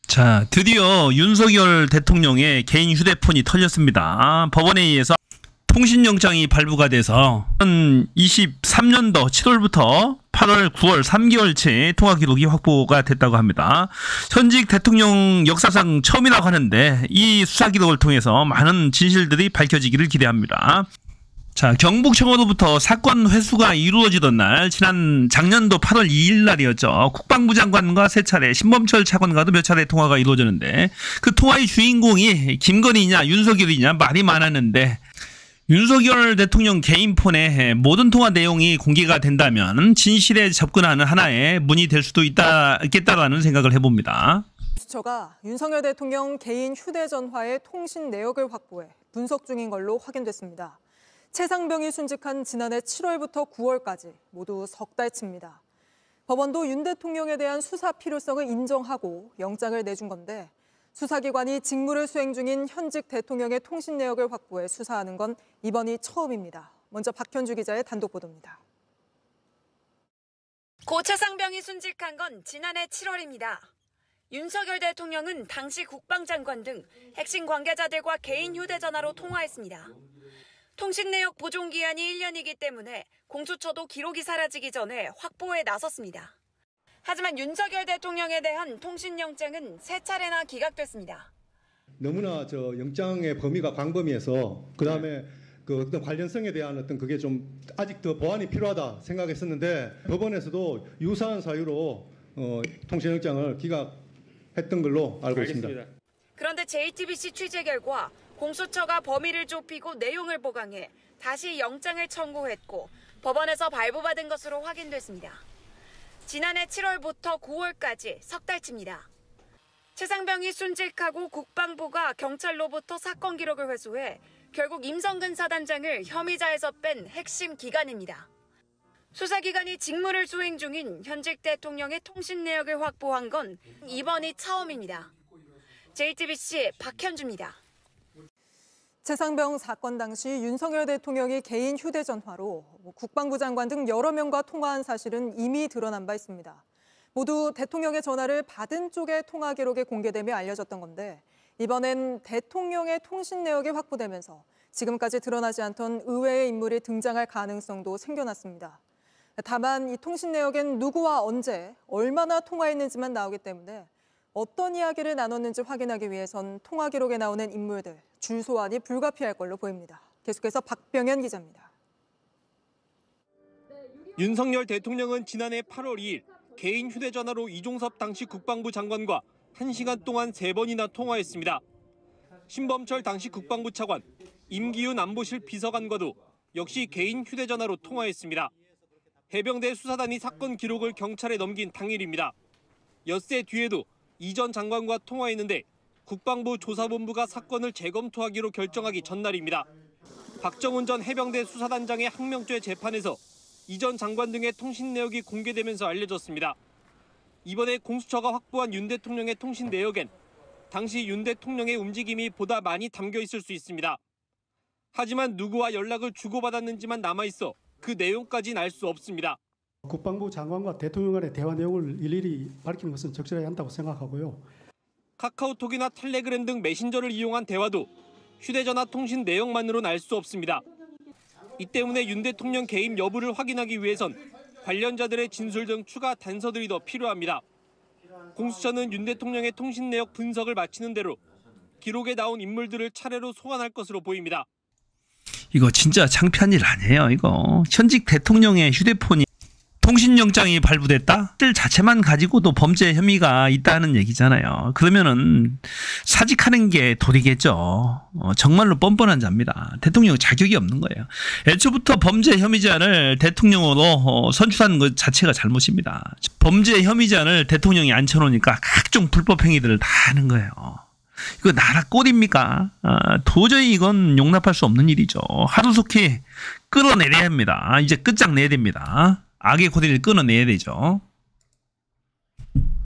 자, 드디어 윤석열 대통령의 개인 휴대폰이 털렸습니다. 법원에 의해서 통신영장이 발부가 돼서 2023년도 7월부터 8월, 9월 3개월치 통화 기록이 확보가 됐다고 합니다. 현직 대통령 역사상 처음이라고 하는데 이 수사 기록을 통해서 많은 진실들이 밝혀지기를 기대합니다. 자, 경북 청와도부터 사건 회수가 이루어지던 날, 작년도 8월 2일 날이었죠. 국방부 장관과 3차례, 신범철 차관과도 몇 차례 통화가 이루어졌는데 그 통화의 주인공이 김건희냐 윤석열이냐 말이 많았는데, 윤석열 대통령 개인 폰에 모든 통화 내용이 공개가 된다면 진실에 접근하는 하나의 문이 될 수도 있겠다라는 생각을 해봅니다. 수처가 윤석열 대통령 개인 휴대전화의 통신 내역을 확보해 분석 중인 걸로 확인됐습니다. 최상병이 순직한 지난해 7월부터 9월까지 모두 석 달치입니다. 법원도 윤 대통령에 대한 수사 필요성을 인정하고 영장을 내준 건데, 수사기관이 직무를 수행 중인 현직 대통령의 통신 내역을 확보해 수사하는 건 이번이 처음입니다. 먼저 박현주 기자의 단독 보도입니다. 고 최상병이 순직한 건 지난해 7월입니다. 윤석열 대통령은 당시 국방장관 등 핵심 관계자들과 개인 휴대전화로 통화했습니다. 통신 내역 보존 기한이 1년이기 때문에 공수처도 기록이 사라지기 전에 확보에 나섰습니다. 하지만 윤석열 대통령에 대한 통신영장은 3차례나 기각됐습니다. 너무나 영장의 범위가 광범위해서 그다음에 그 어떤 관련성에 대한 어떤 그게 좀 아직 더 보완이 필요하다 생각했었는데, 법원에서도 유사한 사유로 통신영장을 기각했던 걸로 알고 있습니다. 그런데 JTBC 취재 결과 공수처가 범위를 좁히고 내용을 보강해 다시 영장을 청구했고 법원에서 발부받은 것으로 확인됐습니다. 지난해 7월부터 9월까지 석 달치입니다. 최상병이 순직하고 국방부가 경찰로부터 사건 기록을 회수해 결국 임성근 사단장을 혐의자에서 뺀 핵심 기관입니다. 수사기관이 직무를 수행 중인 현직 대통령의 통신 내역을 확보한 건 이번이 처음입니다. JTBC 박현주입니다. 최상병 사건 당시 윤석열 대통령이 개인 휴대전화로 국방부 장관 등 여러 명과 통화한 사실은 이미 드러난 바 있습니다. 모두 대통령의 전화를 받은 쪽의 통화 기록이 공개되며 알려졌던 건데, 이번엔 대통령의 통신 내역이 확보되면서 지금까지 드러나지 않던 의외의 인물이 등장할 가능성도 생겨났습니다. 다만 이 통신 내역엔 누구와 언제, 얼마나 통화했는지만 나오기 때문에 어떤 이야기를 나눴는지 확인하기 위해선 통화 기록에 나오는 인물들, 줄 소환이 불가피할 걸로 보입니다. 계속해서 박병현 기자입니다. 윤석열 대통령은 지난해 8월 2일 개인 휴대전화로 이종섭 당시 국방부 장관과 1시간 동안 3번이나 통화했습니다. 신범철 당시 국방부 차관, 임기훈 안보실 비서관과도 역시 개인 휴대전화로 통화했습니다. 해병대 수사단이 사건 기록을 경찰에 넘긴 당일입니다. 엿새 뒤에도 이전 장관과 통화했는데 국방부 조사본부가 사건을 재검토하기로 결정하기 전날입니다. 박정훈 전 해병대 수사단장의 항명죄 재판에서 이전 장관 등의 통신 내역이 공개되면서 알려졌습니다. 이번에 공수처가 확보한 윤 대통령의 통신 내역엔 당시 윤 대통령의 움직임이 보다 많이 담겨 있을 수 있습니다. 하지만 누구와 연락을 주고받았는지만 남아있어 그 내용까지는 알 수 없습니다. 국방부 장관과 대통령 간의 대화 내용을 일일이 밝히는 것은 적절하지 않다고 생각하고요. 카카오톡이나 텔레그램 등 메신저를 이용한 대화도 휴대전화 통신 내용만으로는 알 수 없습니다. 이 때문에 윤 대통령 개인 여부를 확인하기 위해선 관련자들의 진술 등 추가 단서들이 더 필요합니다. 공수처는 윤 대통령의 통신 내역 분석을 마치는 대로 기록에 나온 인물들을 차례로 소환할 것으로 보입니다. 이거 진짜 창피한 일 아니에요. 이거 현직 대통령의 휴대폰이 통신영장이 발부됐다? 들 자체만 가지고도 범죄 혐의가 있다는 얘기잖아요. 그러면은 사직하는 게 도리겠죠. 정말로 뻔뻔한 자입니다. 대통령 자격이 없는 거예요. 애초부터 범죄 혐의자를 대통령으로 선출하는 것 자체가 잘못입니다. 범죄 혐의자를 대통령이 앉혀놓으니까 각종 불법 행위들을 다 하는 거예요. 이거 나라 꼴입니까? 도저히 이건 용납할 수 없는 일이죠. 하루속히 끌어내려야 합니다. 이제 끝장내야 됩니다. 악의 고리를 끊어내야 되죠.